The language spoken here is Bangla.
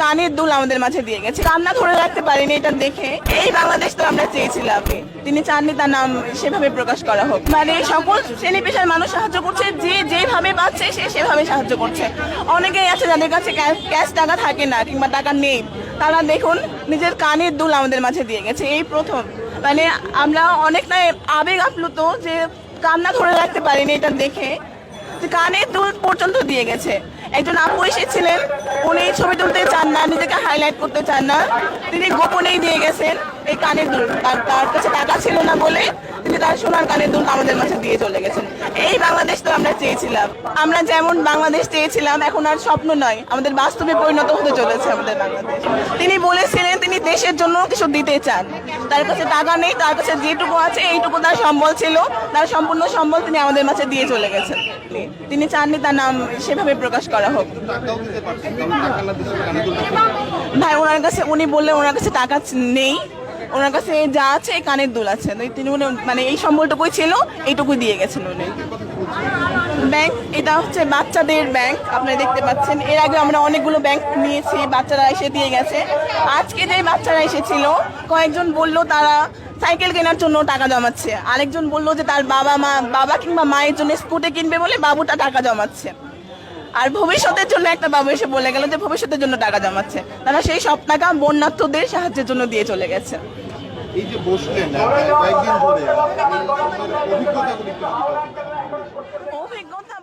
কানের দুল আমাদের মাঝে দিয়ে গেছে। কান্না ধরে রাখতে পারিনি এটা দেখে। এই বাংলাদেশ তো আমরা চেয়েছিলাম। তিনি চাননি তার নাম সেভাবে প্রকাশ করা হোক। মানে সকল শ্রেণী পেশার মানুষ সাহায্য করছে, যে যেভাবে পাচ্ছে সে সেভাবে সাহায্য করছে। অনেকেই আছে যাদের কাছে ক্যাশ টাকা থাকে না কিংবা টাকা নেই, তারা দেখুন নিজের কানের দুল আমাদের মাঝে দিয়ে গেছে এই প্রথম। মানে আমরা অনেকটাই আবেগ আপ্লুত যে কান্না ধরে রাখতে পারিনি এটা দেখে, যে কানের দুল পর্যন্ত দিয়ে গেছে। একজন আপু এসেছিলেন, উনি ছবি তুলতে চান না, নিজেকে হাইলাইট করতে চান না, তিনি গোপনেই দিয়ে গেছেন এই কানের দুল। তার কাছে টাকা ছিল না বলে তিনি তার সোনার কানের দুল আমাদের মাঝে দিয়ে চলে গেছেন। এই বাংলাদেশ তো আমরা চেয়েছিলাম। আমরা যেমন বাংলাদেশ চেয়েছিলাম, এখন আর স্বপ্ন নয়, আমাদের বাস্তবে পরিণত হতে চলেছে আমাদের বাংলাদেশ। তিনি বলেছিলেন তিনি দেশের জন্য কিছু দিতে চান, তার কাছে টাকা নেই, তার কাছে যেটুকু আছে এইটুকু তার সম্বল ছিল, তার সম্পূর্ণ সম্বল তিনি আমাদের মাঝে দিয়ে চলে গেছেন। তিনি চাননি তার নাম সেভাবে প্রকাশ করা হোক। ভাই ওনার কাছে, উনি বললেন ওনার কাছে টাকা নেই, ওনার কাছে যা আছে এই কানের দুল আছে। তিনি মানে এই সম্বলটুকুই ছিল, এইটুকুই দিয়ে গেছেন উনি। ব্যাংক, এটা হচ্ছে বাচ্চাদের ব্যাংক, আপনারা দেখতে পাচ্ছেন। এর আগে আমরা অনেকগুলো ব্যাংক নিয়েছি, বাচ্চারা এসে দিয়ে গেছে। আজকে যে বাচ্চারা এসেছিল, কয়েকজন বলল তারা সাইকেল কেনার জন্য টাকা জমাচ্ছে, আরেকজন বলল যে তার বাবা কিংবা মায়ের জন্য স্কুটি কিনবে বলে বাবুটা টাকা জমাচ্ছে, আর ভবিষ্যতের জন্য একটা বাবু এসে বলে গেল যে ভবিষ্যতের জন্য টাকা জমাচ্ছে। তারা সেই সব টাকা বন্যার্থদের সাহায্যের জন্য দিয়ে চলে গেছে। এই যে বসলেন কয়েকদিন ধরে অভিজ্ঞতা